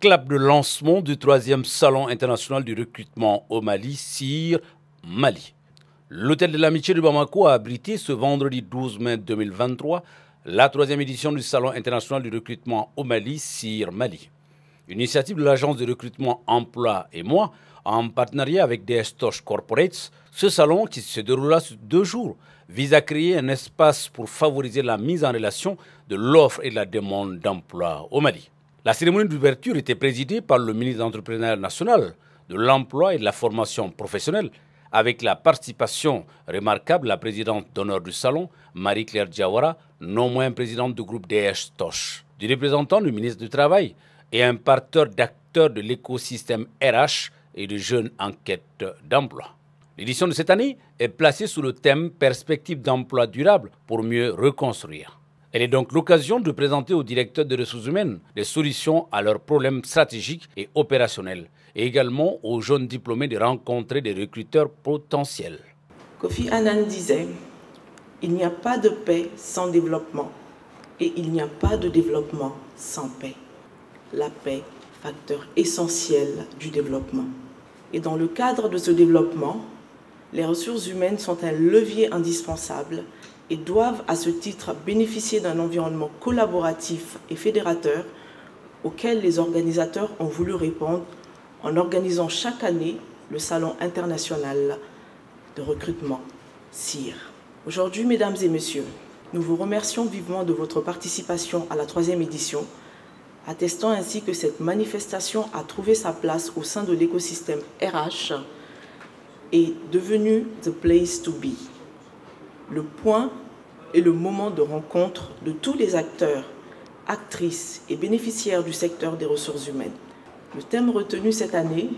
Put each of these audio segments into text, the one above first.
clap de lancement du 3e Salon international du recrutement au Mali, CIR Mali. L'Hôtel de l'Amitié de Bamako a abrité ce vendredi 12 mai 2023 la 3e édition du Salon international du recrutement au Mali, CIR Mali. Initiative de l'agence de recrutement Emploi et moi, en partenariat avec DS Tosh Corporates, ce salon qui se déroulera sur 2 jours vise à créer un espace pour favoriser la mise en relation de l'offre et de la demande d'emploi au Mali. La cérémonie d'ouverture était présidée par le ministre de l'Entrepreneuriat national, de l'Emploi et de la formation professionnelle, avec la participation remarquable de la présidente d'honneur du salon, Marie-Claire Diawara, non moins présidente du groupe DS Tosh, du représentant du ministre du Travail et un parterre d'acteurs de l'écosystème RH et de jeunes en quête d'emploi. L'édition de cette année est placée sous le thème « Perspectives d'emploi durable pour mieux reconstruire ». Elle est donc l'occasion de présenter aux directeurs des ressources humaines des solutions à leurs problèmes stratégiques et opérationnels, et également aux jeunes diplômés de rencontrer des recruteurs potentiels. Kofi Annan disait « Il n'y a pas de paix sans développement et il n'y a pas de développement sans paix. La paix, facteur essentiel du développement. » Et dans le cadre de ce développement, les ressources humaines sont un levier indispensable et doivent à ce titre bénéficier d'un environnement collaboratif et fédérateur auquel les organisateurs ont voulu répondre en organisant chaque année le Salon international de recrutement CIR. Aujourd'hui, mesdames et messieurs, nous vous remercions vivement de votre participation à la 3e édition, attestant ainsi que cette manifestation a trouvé sa place au sein de l'écosystème RH et devenue the place to be, le point et le moment de rencontre de tous les acteurs, actrices et bénéficiaires du secteur des ressources humaines. Le thème retenu cette année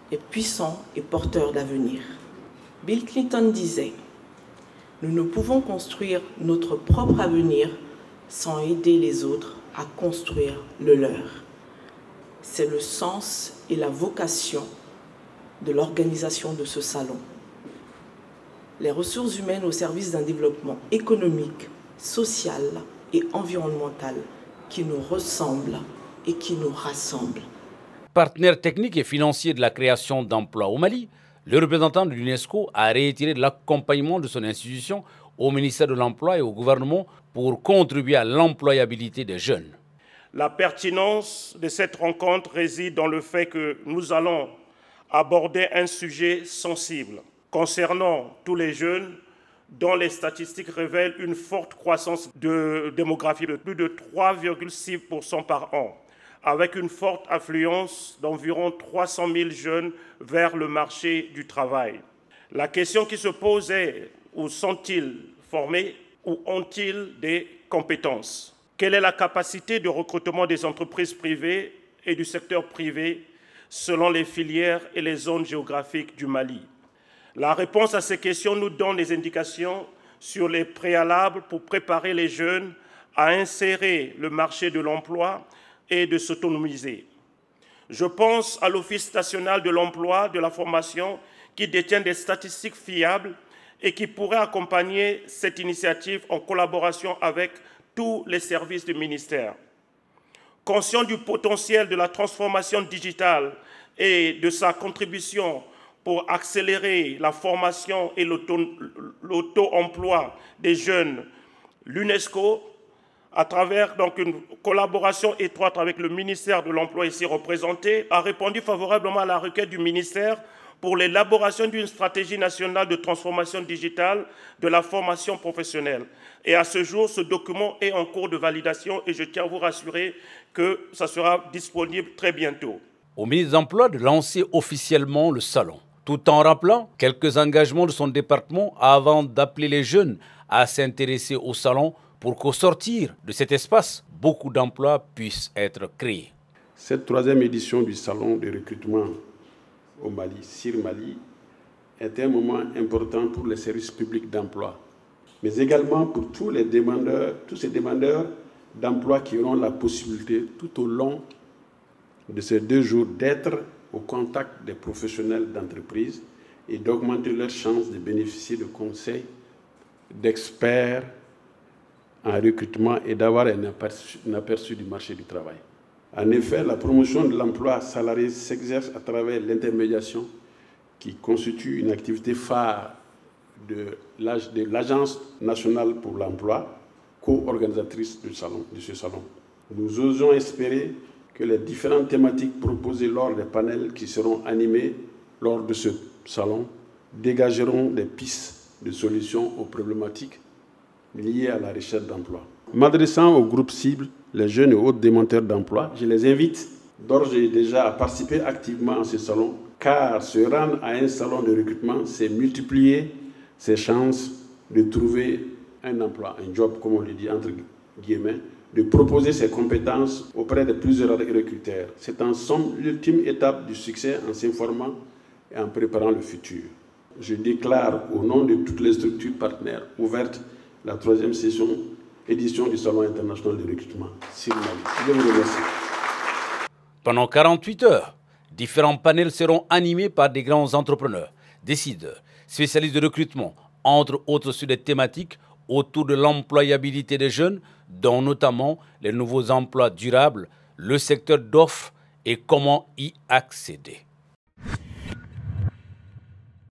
est puissant et porteur d'avenir. Bill Clinton disait « Nous ne pouvons construire notre propre avenir sans aider les autres à construire le leur. » C'est le sens et la vocation de l'organisation de ce salon. Les ressources humaines au service d'un développement économique, social et environnemental qui nous ressemble et qui nous rassemble. Partenaire technique et financier de la création d'emplois au Mali, le représentant de l'UNESCO a réitéré l'accompagnement de son institution au ministère de l'Emploi et au gouvernement pour contribuer à l'employabilité des jeunes. La pertinence de cette rencontre réside dans le fait que nous allons aborder un sujet sensible concernant tous les jeunes dont les statistiques révèlent une forte croissance démographique de plus de 3,6% par an, avec une forte affluence d'environ 300 000 jeunes vers le marché du travail. La question qui se pose est, où sont-ils formés, où ont-ils des compétences? Quelle est la capacité de recrutement des entreprises privées et du secteur privé selon les filières et les zones géographiques du Mali? La réponse à ces questions nous donne des indications sur les préalables pour préparer les jeunes à insérer le marché de l'emploi et de s'autonomiser. Je pense à l'Office national de l'emploi, de la formation, qui détient des statistiques fiables et qui pourrait accompagner cette initiative en collaboration avec tous les services du ministère. Conscient du potentiel de la transformation digitale et de sa contribution pour accélérer la formation et l'auto-emploi des jeunes, l'UNESCO, à travers donc une collaboration étroite avec le ministère de l'Emploi ici représenté, a répondu favorablement à la requête du ministère pour l'élaboration d'une stratégie nationale de transformation digitale de la formation professionnelle. Et à ce jour, ce document est en cours de validation et je tiens à vous rassurer que ça sera disponible très bientôt. Au ministre de l'Emploi de lancer officiellement le salon, tout en rappelant quelques engagements de son département avant d'appeler les jeunes à s'intéresser au salon pour qu'au sortir de cet espace, beaucoup d'emplois puissent être créés. Cette 3e édition du salon de recrutement au Mali, CIR Mali, est un moment important pour les services publics d'emploi, mais également pour tous ces demandeurs d'emploi qui auront la possibilité tout au long de ces 2 jours d'être au contact des professionnels d'entreprise et d'augmenter leurs chances de bénéficier de conseils d'experts en recrutement et d'avoir un aperçu du marché du travail. En effet, la promotion de l'emploi salarié s'exerce à travers l'intermédiation qui constitue une activité phare de l'Agence nationale pour l'emploi, co-organisatrice de ce salon. Nous osons espérer que les différentes thématiques proposées lors des panels qui seront animés lors de ce salon dégageront des pistes de solutions aux problématiques liées à la recherche d'emploi. M'adressant au groupe cible, les jeunes et autres demandeurs d'emploi, je les invite d'ores et déjà à participer activement à ce salon, car se rendre à un salon de recrutement, c'est multiplier ses chances de trouver un emploi, un job, comme on le dit entre guillemets, de proposer ses compétences auprès de plusieurs recruteurs. C'est en somme l'ultime étape du succès en s'informant et en préparant le futur. Je déclare au nom de toutes les structures partenaires ouvertes la 3e édition du Salon international de recrutement sur Mali. Je vous remercie. Pendant 48 heures, différents panels seront animés par des grands entrepreneurs, décideurs, spécialistes de recrutement, entre autres sur des thématiques autour de l'employabilité des jeunes, dont notamment les nouveaux emplois durables, le secteur d'offres et comment y accéder.